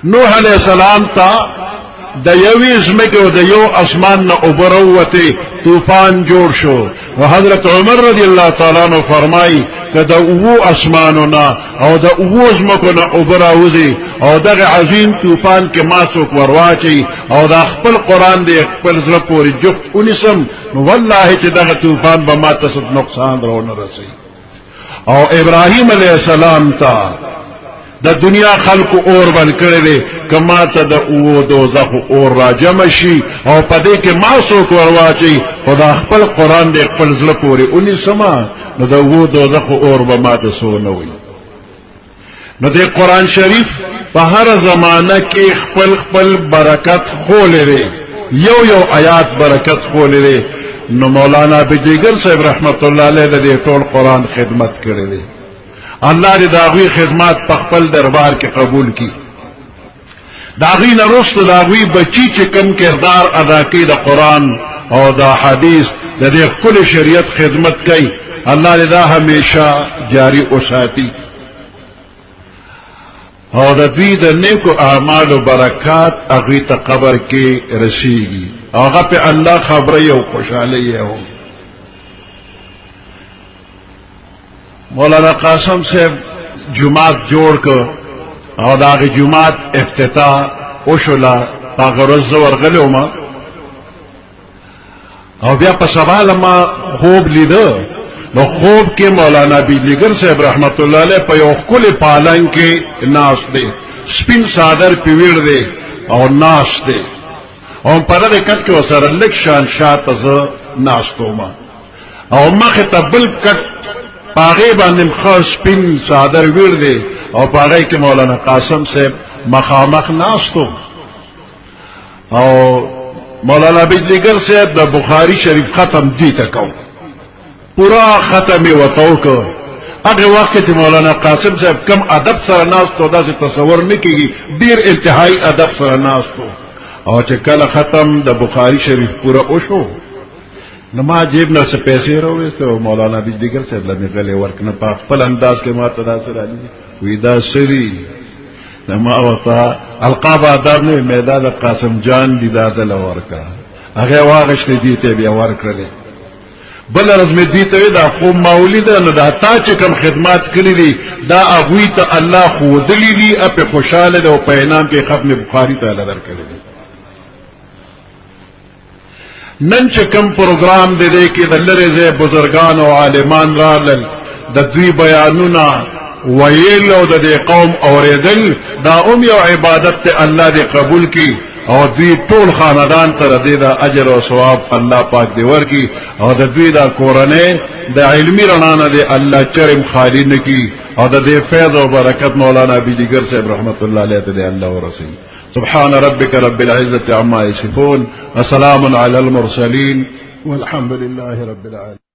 نوح علیہ السلام تا د یوې ځمکې او د یو اسمان نه اوبه راووتې طوفان جوړ شو و حضرت عمر رضی الله تعالی عنہ فرمایي که د اوو اسمانو نه او د اوو ځمکو نه اوبه راوځي او دغه عظیم طوفان کې ما څوک ورواچي او د خپل قرآن دی خپل زړه پورې جفت ونیسم نو والله چې دغه طوفان به ما ته څه نقصان رونه رسي او ابراهیم علیه السلام ته د دنیا خلق اور بن کړي دي کما ته د او دوزخ اور را جمع شي او پدې کې ما څوک ورواچي خدا خپل قرآن دې خپل زړه پورې اونې سما نو د او دوزخ اور به ما ته سو نه وي نو د قرآن شریف په هر زمانہ کې خپل برکت خولې یو آیات برکت خولې نو مولانا بجیگر صاحب رحمت الله علیه د ټول قرآن خدمت کړي دي الله دې داغوی خدمات په خپل دربار کې قبول کړي داغوی نه رسل داغوی بچی چې کم کردار ادا کوي د قرآن او د حدیث د دې خپل شریعت خدمت کوي الله دې دا همیشه جاری وساتي او د دوی د نیکو اعمال او برکات هغوی ته قبر کې رسیږي هغه په الله خبرې او خوشحالي او مولانا قاسم صاحب جماعت جوړ کړ او داغه جماعت افتتاح وشولا هغه ورځ ورغلو ما او بیا په سوال ما خوب لیدو نو خوب کې مولانا بیلیګر صاحب رحمت الله علیه په یو خپل پالنګ کې ناس دی سپین صادر پیویر دی او ناس دی او په دې کټ کې وسره لک شان شاته ز ناستو ما او مخه تبل کټ پاغه باندې خاص سپین صادر ویر دی او پاغه کې مولانا قاسم صاحب مخامخ ناستو او مولانا بیلیګر صاحب د بخاری شریف ختم دی تکاو پورا ختمه وتاو کو هغه وخت چې مولانا قاسم صاحب کم ادب سره ناستو دا څه تصور نکېږي ډیر انتهایی ادب سره ناستو او چې کله ختم د بخاری شریف پورا وشو نو ما جیب نه څه پیسې راوېسته او مولانا بیلیګر صاحب لمه غلې ورکنه په خپل انداز کې ما ته دا سره علي وې دا سری نما وتا القاب ادب نه میدان قاسم جان دی دا دل ورکا هغه واغشت دي ته بیا ورکړل بل رزم دي ته دا خو مولید نه دا تا چې کوم خدمات کړی دي دا اغوی ته الله خو دلی دي په خوشاله او په انعام کې ختم بخاری تعالی درکړي نن چې کوم پروګرام دی کې د لری زه بزرګان او عالمان رالل د دوی بیانونه ویل او د قوم اوریدل دا یو عبادت ته الله دې قبول کړي او دوی ټول خاندان ته د اجر او ثواب الله پاک دې ورکړي او د دوی دا کورنۍ د علمي رڼا نه دې الله چرم خالی نه کړي او د دې فیض او برکت مولانا بیلیګر صاحب رحمت الله علیه ته دې الله ورسي سبحان ربك رب العزة عما يصفون وسلام على المرسلين والحمد لله رب العالمين.